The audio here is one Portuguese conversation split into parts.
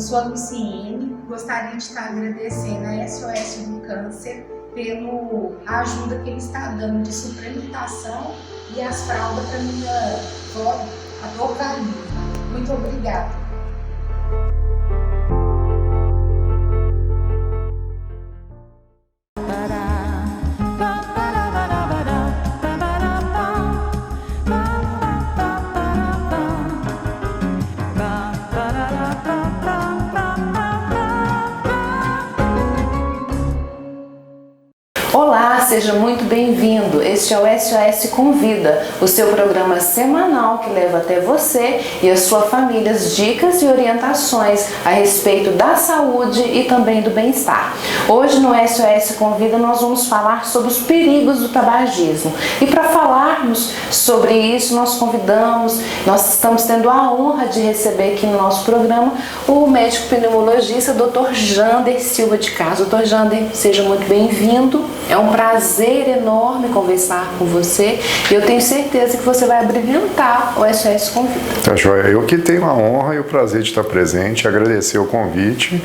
sou a Luciene, gostaria de estar agradecendo a SOS do Câncer pela ajuda que ele está dando de suplementação e as fraldas para minha organismo. Muito obrigada. Olá, seja muito bem-vindo. Este é o SOS Convida, o seu programa semanal que leva até você e a sua família as dicas e orientações a respeito da saúde e também do bem-estar. Hoje no SOS Convida nós vamos falar sobre os perigos do tabagismo. E para falarmos sobre isso, nós estamos tendo a honra de receber aqui no nosso programa o médico pneumologista Dr. Jander Silva de Castro. Dr. Jander, seja muito bem-vindo. É um prazer enorme conversar com você e eu tenho certeza que você vai abrilhantar o SOS Convida. Tá joia. Eu que tenho a honra e o prazer de estar presente, agradecer o convite.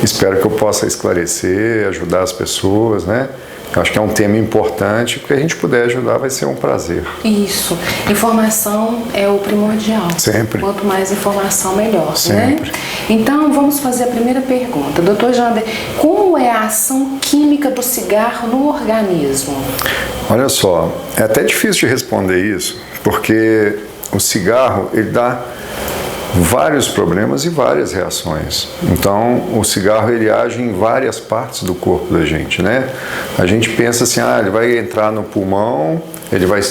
Espero que eu possa esclarecer, ajudar as pessoas, né? Eu acho que é um tema importante, porque a gente puder ajudar vai ser um prazer. Isso. Informação é o primordial. Sempre. Quanto mais informação, melhor, Sempre. né? Então, vamos fazer a primeira pergunta. Dr. Jander, como é a ação química do cigarro no organismo? Olha só, é até difícil de responder isso, porque o cigarro, ele dá vários problemas e várias reações. Então, o cigarro ele age em várias partes do corpo da gente, né? A gente pensa assim, ele vai entrar no pulmão,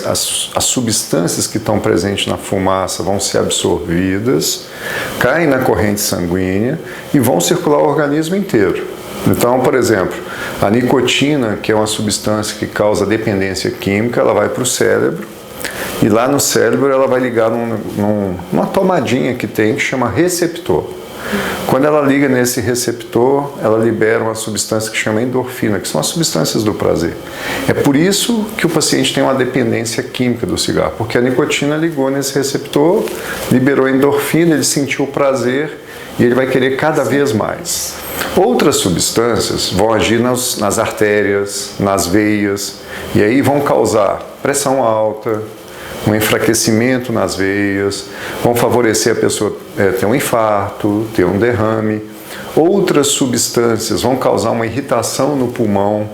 as substâncias que estão presentes na fumaça vão ser absorvidas, caem na corrente sanguínea e vão circular o organismo inteiro. Então, por exemplo, a nicotina, que é uma substância que causa dependência química, ela vai para o cérebro. E lá no cérebro ela vai ligar numa tomadinha que tem, que chama receptor. Quando ela liga nesse receptor, ela libera uma substância que chama endorfina, que são as substâncias do prazer. É por isso que o paciente tem uma dependência química do cigarro, porque a nicotina ligou nesse receptor, liberou endorfina, ele sentiu o prazer e ele vai querer cada vez mais. Outras substâncias vão agir nas artérias, nas veias, e aí vão causar pressão alta, um enfraquecimento nas veias, vão favorecer a pessoa ter um infarto, ter um derrame. Outras substâncias vão causar uma irritação no pulmão,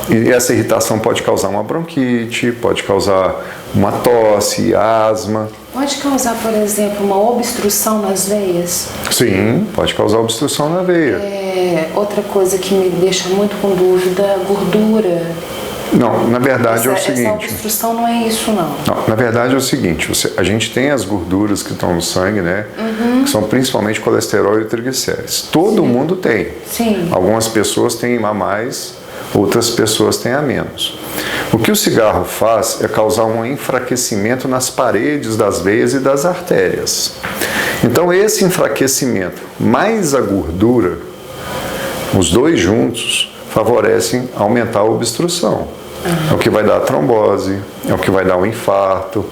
e essa irritação pode causar uma bronquite, pode causar uma tosse, asma. Pode causar, por exemplo, uma obstrução nas veias? Sim, pode causar obstrução na veia. Outra coisa que me deixa muito com dúvida, gordura. Não, na verdade é o seguinte... Essa obstrução não é isso, não. Não, na verdade é o seguinte, a gente tem as gorduras que estão no sangue, né? Que são principalmente colesterol e triglicéridos. Todo mundo tem. Sim. Algumas pessoas têm a mais, outras pessoas têm a menos. O que o cigarro faz é causar um enfraquecimento nas paredes das veias e das artérias. Então esse enfraquecimento mais a gordura, os dois juntos, favorecem aumentar a obstrução. É o que vai dar a trombose, é o que vai dar o infarto.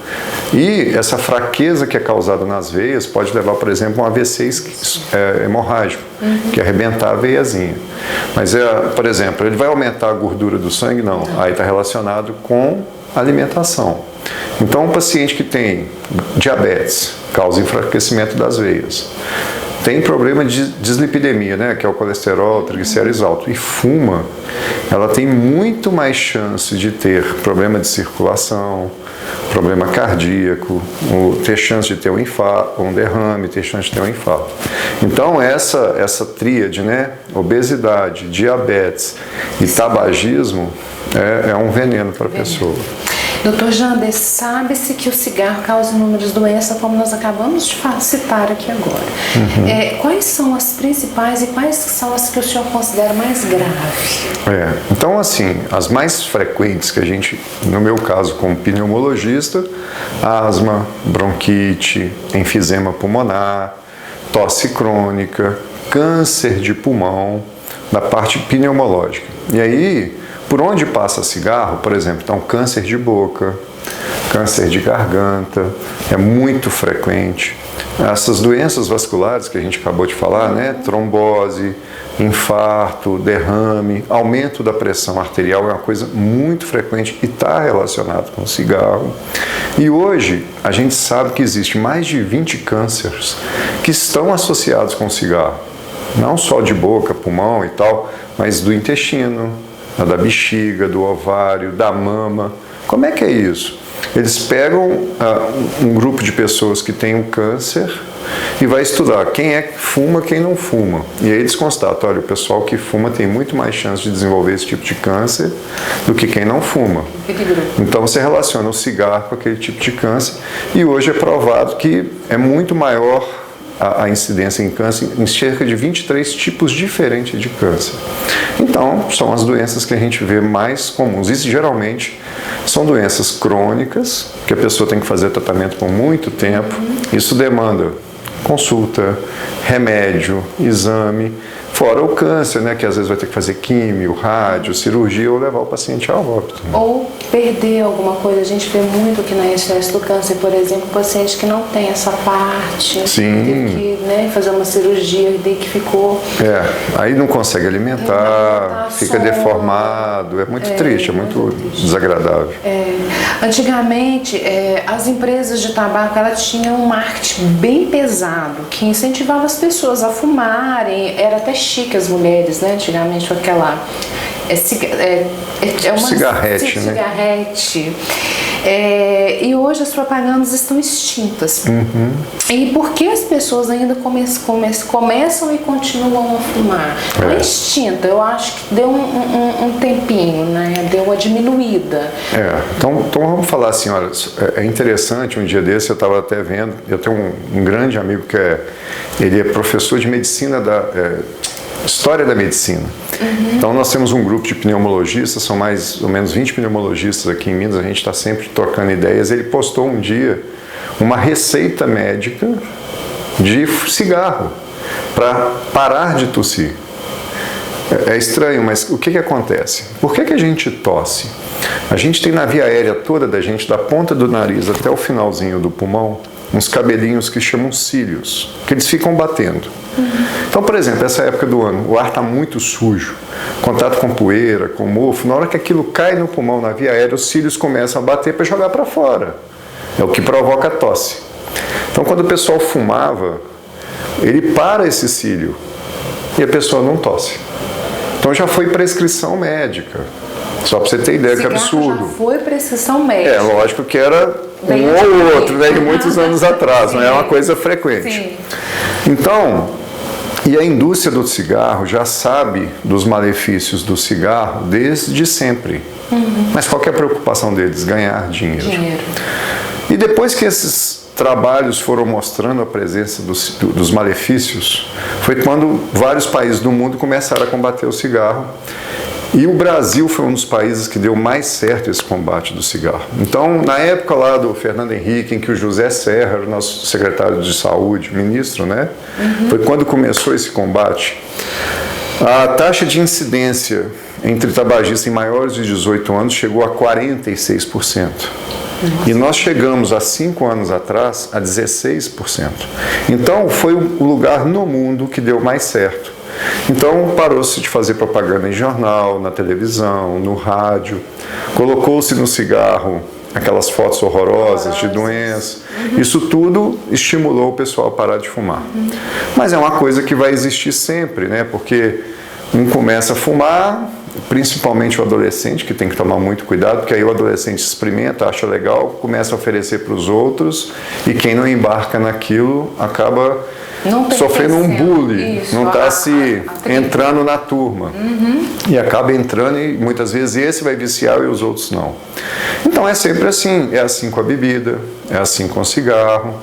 E essa fraqueza que é causada nas veias pode levar, por exemplo, a um AVC hemorrágico, que é arrebentar a veiazinha. Mas, por exemplo, ele vai aumentar a gordura do sangue? Não. Aí está relacionado com alimentação. Então, um paciente que tem diabetes causa enfraquecimento das veias. Tem problema de dislipidemia, né, que é o colesterol, triglicéridos alto, e fuma, ela tem muito mais chance de ter problema de circulação, problema cardíaco, ter chance de ter um infarto, um derrame, ter chance de ter um infarto. Então essa tríade, né, obesidade, diabetes e tabagismo é um veneno para a pessoa. Dr. Jander, sabe-se que o cigarro causa inúmeras doenças, como nós acabamos de citar aqui agora. Quais são as principais e quais são as que o senhor considera mais graves? Então, assim, as mais frequentes que a gente, no meu caso como pneumologista, asma, bronquite, enfisema pulmonar, tosse crônica, câncer de pulmão, na parte pneumológica. E aí, por onde passa cigarro, por exemplo, então câncer de boca, câncer de garganta, é muito frequente. Essas doenças vasculares que a gente acabou de falar, né? Trombose, infarto, derrame, aumento da pressão arterial é uma coisa muito frequente e está relacionado com o cigarro. E hoje a gente sabe que existe mais de 20 cânceres que estão associados com o cigarro. Não só de boca, pulmão e tal, mas do intestino, da bexiga, do ovário, da mama. Como é que é isso? Eles pegam um grupo de pessoas que tem um câncer e vai estudar quem é que fuma, quem não fuma. E aí eles constatam, olha, o pessoal que fuma tem muito mais chance de desenvolver esse tipo de câncer do que quem não fuma. Então você relaciona o cigarro com aquele tipo de câncer e hoje é provado que é muito maior a incidência em câncer em cerca de 23 tipos diferentes de câncer. Então, são as doenças que a gente vê mais comuns. E geralmente são doenças crônicas, que a pessoa tem que fazer tratamento por muito tempo. Isso demanda consulta, remédio, exame, fora o câncer, né, que às vezes vai ter que fazer químio, rádio, cirurgia ou levar o paciente ao óbito. Né? Ou perder alguma coisa. A gente vê muito aqui na SOS do câncer, por exemplo, paciente que não tem essa parte, Sim. teve que, né, fazer uma cirurgia e daí que ficou... aí não consegue alimentar, fica deformado, é muito triste, é muito desagradável. Antigamente, as empresas de tabaco, elas tinham um marketing bem pesado, que incentivava as pessoas a fumarem, era até chique as mulheres, né? Antigamente, com aquela... uma cigarrete, né? Cigarrete. E hoje as propagandas estão extintas. E por que as pessoas ainda começam e continuam a fumar? Não é extinta, eu acho que deu um tempinho, né? Deu uma diminuída. Então vamos falar assim, olha, é interessante, um dia desse eu estava até vendo, eu tenho um grande amigo que ele é professor de medicina História da medicina. Então nós temos um grupo de pneumologistas, são mais ou menos 20 pneumologistas aqui em Minas, a gente está sempre trocando ideias. Ele postou um dia uma receita médica de cigarro para parar de tossir. É estranho, mas o que acontece? Por que a gente tosse? A gente tem na via aérea toda da gente, da ponta do nariz até o finalzinho do pulmão, uns cabelinhos que chamam cílios, que eles ficam batendo. Então, por exemplo, essa época do ano, o ar está muito sujo, contato com poeira, com mofo, na hora que aquilo cai no pulmão, na via aérea, os cílios começam a bater para jogar para fora. É o que provoca a tosse. Então, quando o pessoal fumava, ele para esse cílio e a pessoa não tosse. Então, já foi prescrição médica. Só para você ter ideia, que absurdo. Já foi prescrição médica. Lógico que era um ou outro, né, de muitos anos atrás, não é uma coisa frequente. Sim. Então, e a indústria do cigarro já sabe dos malefícios do cigarro desde sempre. Mas qual que é a preocupação deles? Ganhar dinheiro. E depois que esses trabalhos foram mostrando a presença dos malefícios, foi quando vários países do mundo começaram a combater o cigarro. E o Brasil foi um dos países que deu mais certo esse combate do cigarro. Então, na época lá do Fernando Henrique, em que o José Serra era o nosso secretário de saúde, ministro, né? Foi quando começou esse combate. A taxa de incidência entre tabagistas em maiores de 18 anos chegou a 46%. E nós chegamos há 5 anos atrás a 16%. Então, foi o lugar no mundo que deu mais certo. Então parou-se de fazer propaganda em jornal, na televisão, no rádio, colocou-se no cigarro aquelas fotos horrorosas de doenças. Isso tudo estimulou o pessoal a parar de fumar. Mas é uma coisa que vai existir sempre, né? Porque um começa a fumar, principalmente o adolescente, que tem que tomar muito cuidado, porque aí o adolescente experimenta, acha legal, começa a oferecer para os outros, e quem não embarca naquilo acaba sofrendo um bullying, não está se entrando na turma. E acaba entrando e muitas vezes esse vai viciar e os outros não. Então é sempre assim, é assim com a bebida, é assim com o cigarro.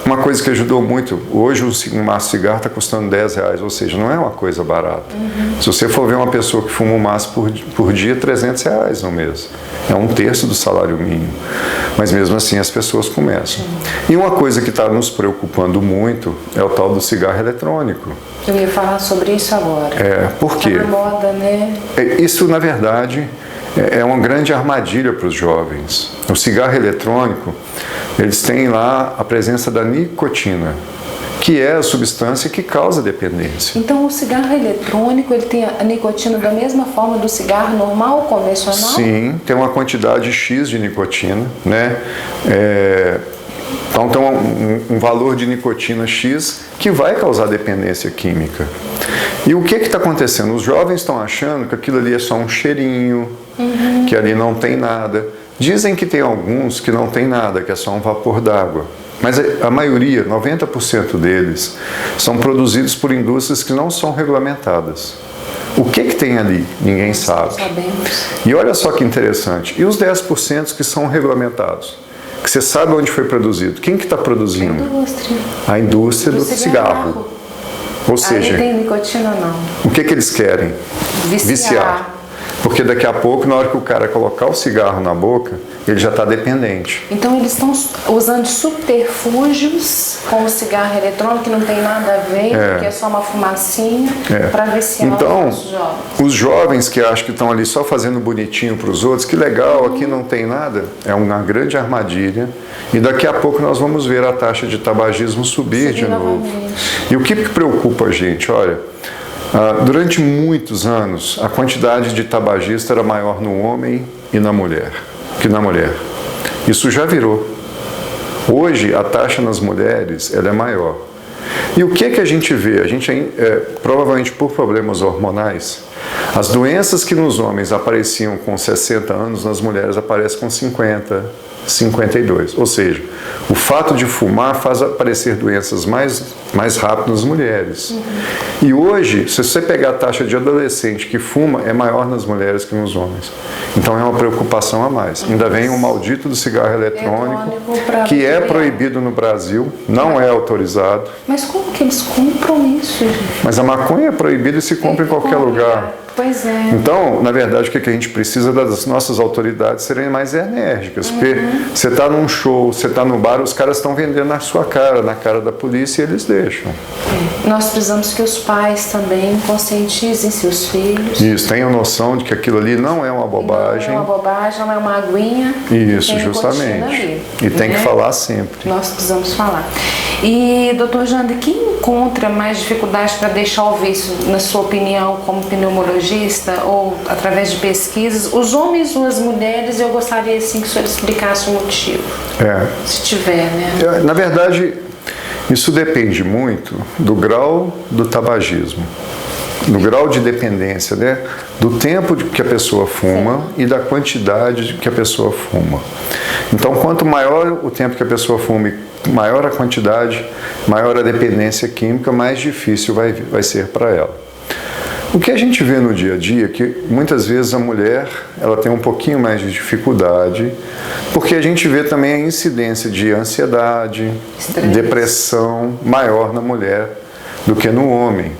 Uma coisa que ajudou muito, hoje um maço de cigarro está custando R$10, ou seja, não é uma coisa barata. Se você for ver uma pessoa que fuma um maço por dia, R$300 no mês. É 1/3 do salário mínimo. Mas mesmo assim as pessoas começam. E uma coisa que está nos preocupando muito é o tal do cigarro eletrônico. Eu ia falar sobre isso agora. Por quê? Tá na moda, né? Isso, na verdade, é uma grande armadilha para os jovens. O cigarro eletrônico, eles têm lá a presença da nicotina, que é a substância que causa dependência. Então o cigarro eletrônico, ele tem a nicotina da mesma forma do cigarro normal, convencional? Sim, tem uma quantidade X de nicotina, né? Então tem um valor de nicotina X que vai causar dependência química. E o que está acontecendo? Os jovens estão achando que aquilo ali é só um cheirinho, que ali não tem nada. Dizem que tem alguns que não tem nada, que é só um vapor d'água. Mas a maioria, 90% deles, são produzidos por indústrias que não são regulamentadas. O que tem ali? Ninguém sabe. Sabemos. E olha só que interessante. E os 10% que são regulamentados? Que você sabe onde foi produzido. Quem que está produzindo? A indústria do cigarro. Ou seja, aí tem nicotina ou não? O que eles querem? Viciar. Porque daqui a pouco, na hora que o cara colocar o cigarro na boca, ele já está dependente. Então eles estão usando subterfúgios com o cigarro eletrônico, que não tem nada a ver, porque é só uma fumacinha, para viciar os jovens. Os jovens que acham que estão ali só fazendo bonitinho para os outros, que legal, aqui não tem nada, é uma grande armadilha. E daqui a pouco nós vamos ver a taxa de tabagismo subir de novo. E o que preocupa a gente? Olha, durante muitos anos, a quantidade de tabagista era maior no homem e na mulher, que na mulher. Isso já virou. Hoje, a taxa nas mulheres ela é maior. E o que a gente vê? A gente, provavelmente por problemas hormonais, as doenças que nos homens apareciam com 60 anos, nas mulheres aparecem com 50, 52. Ou seja, o fato de fumar faz aparecer doenças mais rápido nas mulheres. E hoje, se você pegar a taxa de adolescente que fuma, é maior nas mulheres que nos homens. Então é uma preocupação a mais. Ainda vem o maldito do cigarro eletrônico, que é proibido no Brasil, não é autorizado. Mas como que eles compram isso, gente? Mas a maconha é proibida e se compra em qualquer lugar. Pois é. Então, na verdade, o que a gente precisa das nossas autoridades serem mais enérgicas. Porque você está num show, você está no bar, os caras estão vendendo na sua cara, na cara da polícia, e eles deixam. Nós precisamos que os pais também conscientizem seus filhos. Isso, tenham noção de que aquilo ali não é uma bobagem. Não é uma bobagem, não é uma aguinha. Isso, justamente. E tem que falar sempre. Nós precisamos falar. E, doutor Jander, quem encontra mais dificuldade para deixar o vício, na sua opinião, como pneumologista ou através de pesquisas, os homens ou as mulheres? Eu gostaria assim que o senhor explicasse o motivo. Se tiver, né? Na verdade, isso depende muito do grau do tabagismo, do grau de dependência, né? Do tempo que a pessoa fuma e da quantidade que a pessoa fuma. Então, quanto maior o tempo que a pessoa fuma e maior a quantidade, maior a dependência química, mais difícil vai ser para ela. O que a gente vê no dia a dia é que muitas vezes a mulher ela tem um pouquinho mais de dificuldade, porque a gente vê também a incidência de ansiedade, depressão maior na mulher do que no homem.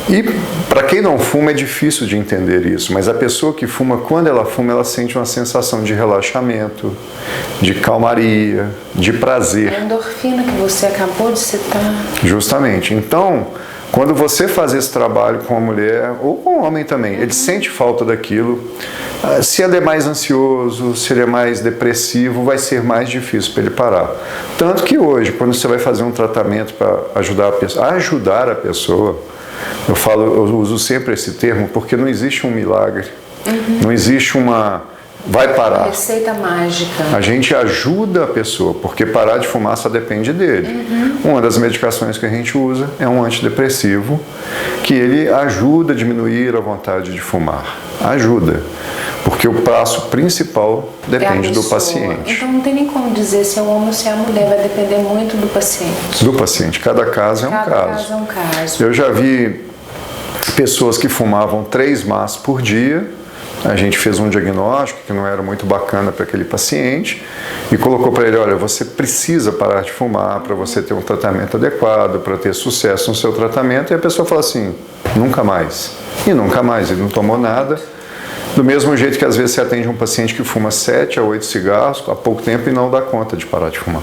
E para quem não fuma é difícil de entender isso, mas a pessoa que fuma, quando ela fuma, ela sente uma sensação de relaxamento, de calmaria, de prazer. A endorfina que você acabou de citar. Justamente. Então, quando você faz esse trabalho com a mulher, ou com o homem também, ele sente falta daquilo. Se ele é mais ansioso, se ele é mais depressivo, vai ser mais difícil para ele parar. Tanto que hoje, quando você vai fazer um tratamento para ajudar a pessoa, eu uso sempre esse termo, porque não existe um milagre, não existe vai parar. Receita mágica. A gente ajuda a pessoa, porque parar de fumar só depende dele. Uma das medicações que a gente usa é um antidepressivo, que ele ajuda a diminuir a vontade de fumar. Ajuda. Porque o passo principal depende do paciente. Então não tem nem como dizer se é o homem ou se é a mulher, vai depender muito do paciente. Do paciente. Cada caso é um caso. Cada caso é um caso. Eu já vi pessoas que fumavam 3 maços por dia. A gente fez um diagnóstico que não era muito bacana para aquele paciente e colocou para ele, olha, você precisa parar de fumar para você ter um tratamento adequado, para ter sucesso no seu tratamento. E a pessoa fala assim, nunca mais. E nunca mais, ele não tomou nada. Do mesmo jeito que às vezes você atende um paciente que fuma 7 a 8 cigarros há pouco tempo e não dá conta de parar de fumar.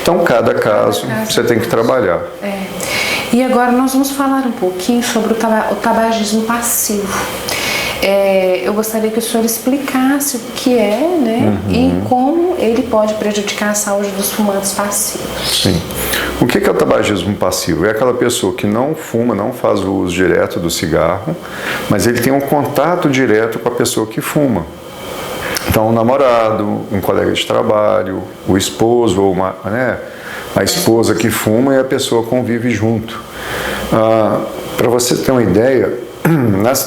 Então, cada caso você tem que trabalhar. E agora nós vamos falar um pouquinho sobre o tabagismo passivo. eu gostaria que o senhor explicasse o que é, né, e como ele pode prejudicar a saúde dos fumantes passivos. Sim. O que é o tabagismo passivo? É aquela pessoa que não fuma, não faz o uso direto do cigarro, mas ele tem um contato direto com a pessoa que fuma. Então, um namorado, um colega de trabalho, o esposo ou a esposa que fuma e a pessoa convive junto. Para você ter uma ideia,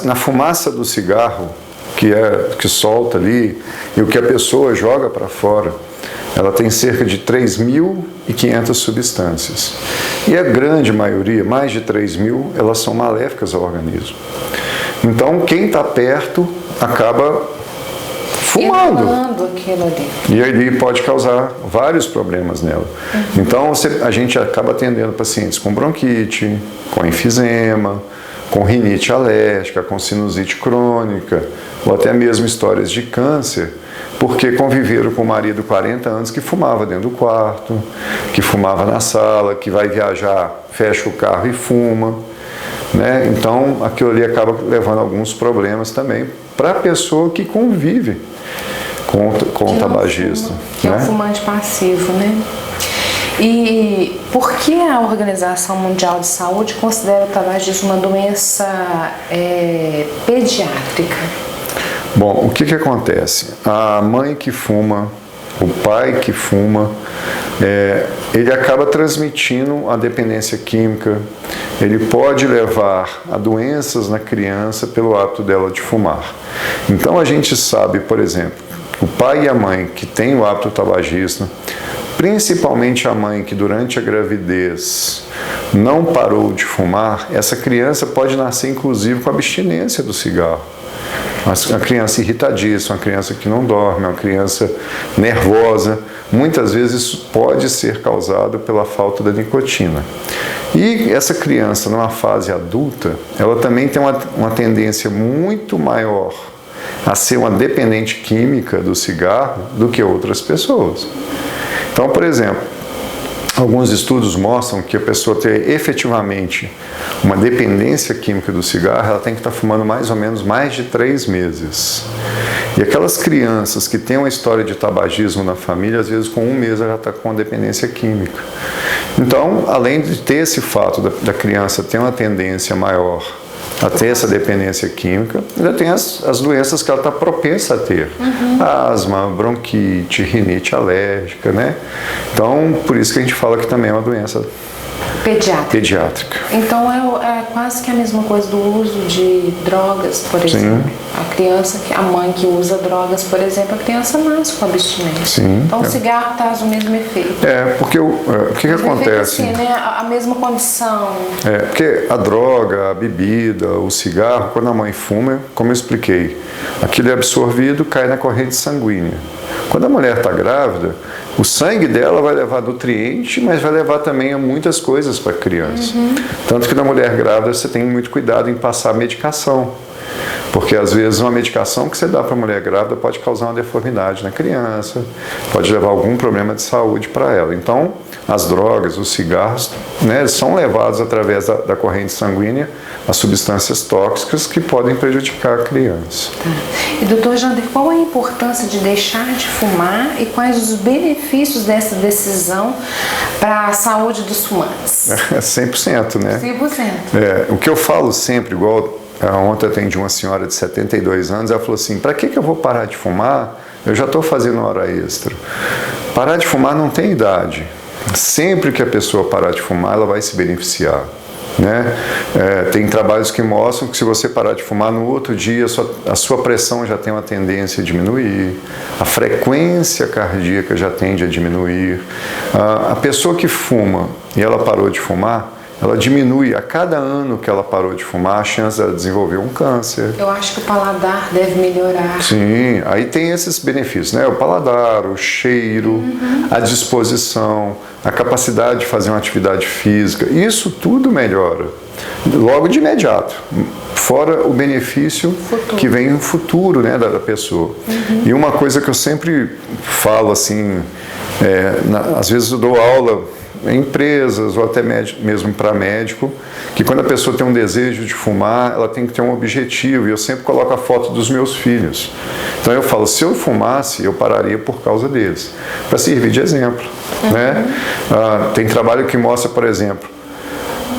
na fumaça do cigarro, que solta ali, e o que a pessoa joga para fora, ela tem cerca de 3.500 substâncias. E a grande maioria, mais de 3.000, elas são maléficas ao organismo. Então, quem está perto acaba fumando. Aquilo ali. E aí pode causar vários problemas nela. Então, a gente acaba atendendo pacientes com bronquite, com enfisema, com rinite alérgica, com sinusite crônica, ou até mesmo histórias de câncer, porque conviveram com o marido 40 anos que fumava dentro do quarto, que fumava na sala, que vai viajar, fecha o carro e fuma, né? Então, aquilo ali acaba levando alguns problemas também para a pessoa que convive com o tabagista. Que é o fumante passivo, né? E por que a Organização Mundial de Saúde considera o tabagismo uma doença pediátrica? Bom, o que acontece? A mãe que fuma, o pai que fuma, ele acaba transmitindo a dependência química, ele pode levar a doenças na criança pelo hábito dela de fumar. Então a gente sabe, por exemplo, o pai e a mãe que têm o hábito tabagista, principalmente a mãe que durante a gravidez não parou de fumar, essa criança pode nascer inclusive com abstinência do cigarro. Uma criança irritadiça, uma criança que não dorme, uma criança nervosa, muitas vezes isso pode ser causado pela falta da nicotina. E essa criança, numa fase adulta, ela também tem uma tendência muito maior a ser uma dependente química do cigarro do que outras pessoas. Então, por exemplo, alguns estudos mostram que a pessoa ter efetivamente uma dependência química do cigarro, ela tem que estar fumando mais ou menos mais de 3 meses. E aquelas crianças que têm uma história de tabagismo na família, às vezes com 1 mês ela já está com dependência química. Então, além de ter esse fato da criança ter uma tendência maior a ter essa dependência química, ainda tem as doenças que ela está propensa a ter. Asma, bronquite, rinite alérgica, né? Então, por isso que a gente fala que também é uma doença pediátrica. Então é quase que a mesma coisa do uso de drogas, por exemplo. Sim. A mãe que usa drogas, por exemplo, a criança nasce com abstinência. Sim. Então o cigarro traz o mesmo efeito. Porque o que acontece? Assim, né? A mesma condição. Porque a droga, a bebida, o cigarro, quando a mãe fuma, como eu expliquei, aquilo é absorvido, cai na corrente sanguínea. Quando a mulher está grávida, o sangue dela vai levar nutriente, mas vai levar também a muitas coisas para a criança. Tanto que na mulher grávida você tem muito cuidado em passar medicação. Porque às vezes uma medicação que você dá para a mulher grávida pode causar uma deformidade na criança, pode levar algum problema de saúde para ela. Então, as drogas, os cigarros, né, são levados através da corrente sanguínea a substâncias tóxicas que podem prejudicar a criança. E doutor Jander, qual a importância de deixar de fumar e quais os benefícios dessa decisão para a saúde dos fumantes? 100%, né? 100%. O que eu falo sempre, igual ontem eu atendi uma senhora de 72 anos, ela falou assim, para que eu vou parar de fumar? Eu já estou fazendo hora extra. Parar de fumar não tem idade. Sempre que a pessoa parar de fumar, ela vai se beneficiar. Né? Tem trabalhos que mostram que se você parar de fumar, no outro dia a sua pressão já tem uma tendência a diminuir, a frequência cardíaca já tende a diminuir. A pessoa que fuma e ela parou de fumar, ela diminui a cada ano que ela parou de fumar a chance de ela desenvolver um câncer. Eu acho que o paladar deve melhorar. Sim, aí tem esses benefícios, né? O paladar, o cheiro, a disposição, a capacidade de fazer uma atividade física, isso tudo melhora, logo de imediato. Fora o benefício que vem no futuro, né, da pessoa. E uma coisa que eu sempre falo assim, às vezes eu dou aula em empresas ou até mesmo para médico, que quando a pessoa tem um desejo de fumar, ela tem que ter um objetivo, e eu sempre coloco a foto dos meus filhos. Então eu falo, se eu fumasse, eu pararia por causa deles, para servir de exemplo. Né? Tem trabalho que mostra, por exemplo,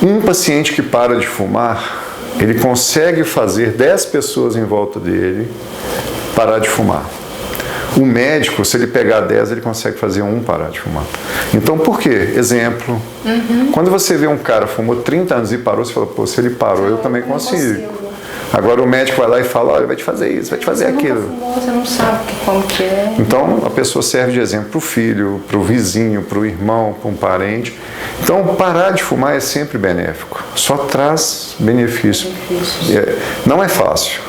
um paciente que para de fumar, ele consegue fazer 10 pessoas em volta dele parar de fumar. O médico, se ele pegar 10, ele consegue fazer um parar de fumar. Então, por quê? Exemplo. Quando você vê um cara fumou 30 anos e parou, você fala, pô, se ele parou, eu também consigo. Agora o médico vai lá e fala, olha, vai te fazer isso, vai te fazer aquilo. Você não sabe como que é. Então, a pessoa serve de exemplo para o filho, para o vizinho, para o irmão, para um parente. Então, parar de fumar é sempre benéfico. Só traz benefício. Não é fácil.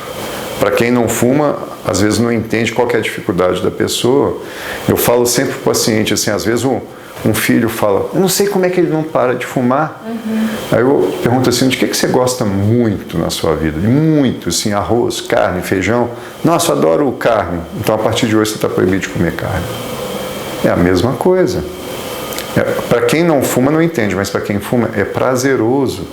Para quem não fuma, às vezes não entende qual que é a dificuldade da pessoa. Eu falo sempre para o paciente, assim, às vezes um filho fala, eu não sei como é que ele não para de fumar. Aí eu pergunto assim, de que você gosta muito na sua vida? Muito, assim, arroz, carne, feijão. Nossa, eu adoro carne. Então, a partir de hoje, você está proibido de comer carne. É a mesma coisa. Para quem não fuma, não entende, mas para quem fuma, é prazeroso.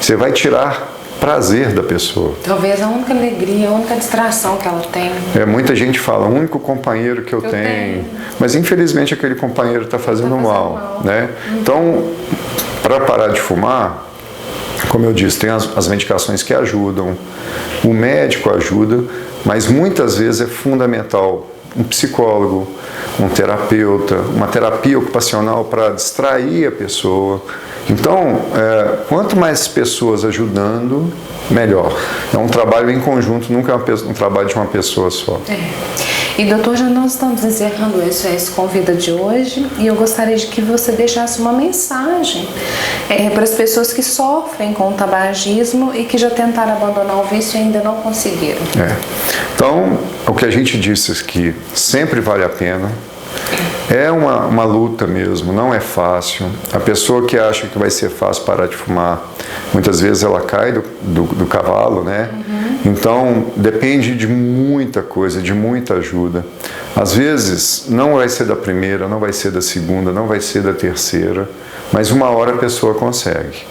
Você vai tirar prazer da pessoa. Talvez a única alegria, a única distração que ela tem. Muita gente fala, o único companheiro que eu tenho. Mas infelizmente aquele companheiro está fazendo mal. Né? Então, para parar de fumar, como eu disse, tem as medicações que ajudam, o médico ajuda, mas muitas vezes é fundamental um psicólogo, um terapeuta, uma terapia ocupacional para distrair a pessoa. Então, quanto mais pessoas ajudando, melhor. É um trabalho em conjunto, nunca é um trabalho de uma pessoa só. E doutor, já nós estamos encerrando o SOS Convida de hoje, e eu gostaria de que você deixasse uma mensagem para as pessoas que sofrem com o tabagismo e que já tentaram abandonar o vício e ainda não conseguiram. Então, o que a gente disse aqui sempre vale a pena. É uma luta mesmo, não é fácil. A pessoa que acha que vai ser fácil parar de fumar, muitas vezes ela cai do cavalo, né? Então, depende de muita coisa, de muita ajuda. Às vezes, não vai ser da primeira, não vai ser da segunda, não vai ser da terceira, mas uma hora a pessoa consegue.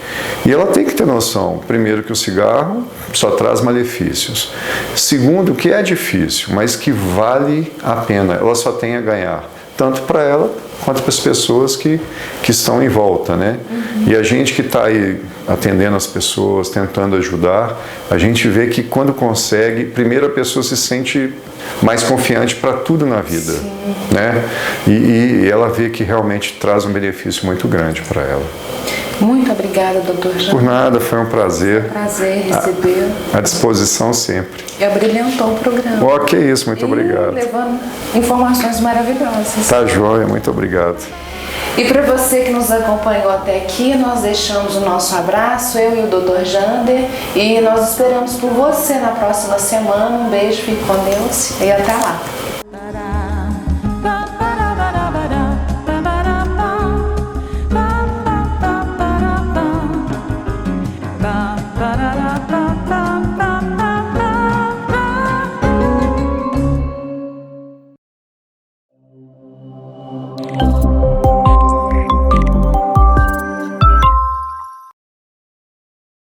E ela tem que ter noção, primeiro, que o cigarro só traz malefícios. Segundo, que é difícil, mas que vale a pena, ela só tem a ganhar. Tanto para ela quanto para as pessoas que estão em volta, né? E a gente que está aí atendendo as pessoas, tentando ajudar, a gente vê que quando consegue, primeiro a pessoa se sente mais confiante para tudo na vida, né? E ela vê que realmente traz um benefício muito grande para ela. Muito obrigada, doutor Jean. Por nada, foi um prazer. Prazer receber. À disposição sempre. E abrilhantou o programa. Que isso, muito obrigado. Levando informações maravilhosas. Tá joia, muito obrigado. E para você que nos acompanhou até aqui, nós deixamos o nosso abraço, eu e o Dr. Jander, e nós esperamos por você na próxima semana. Um beijo, fique com Deus e até lá.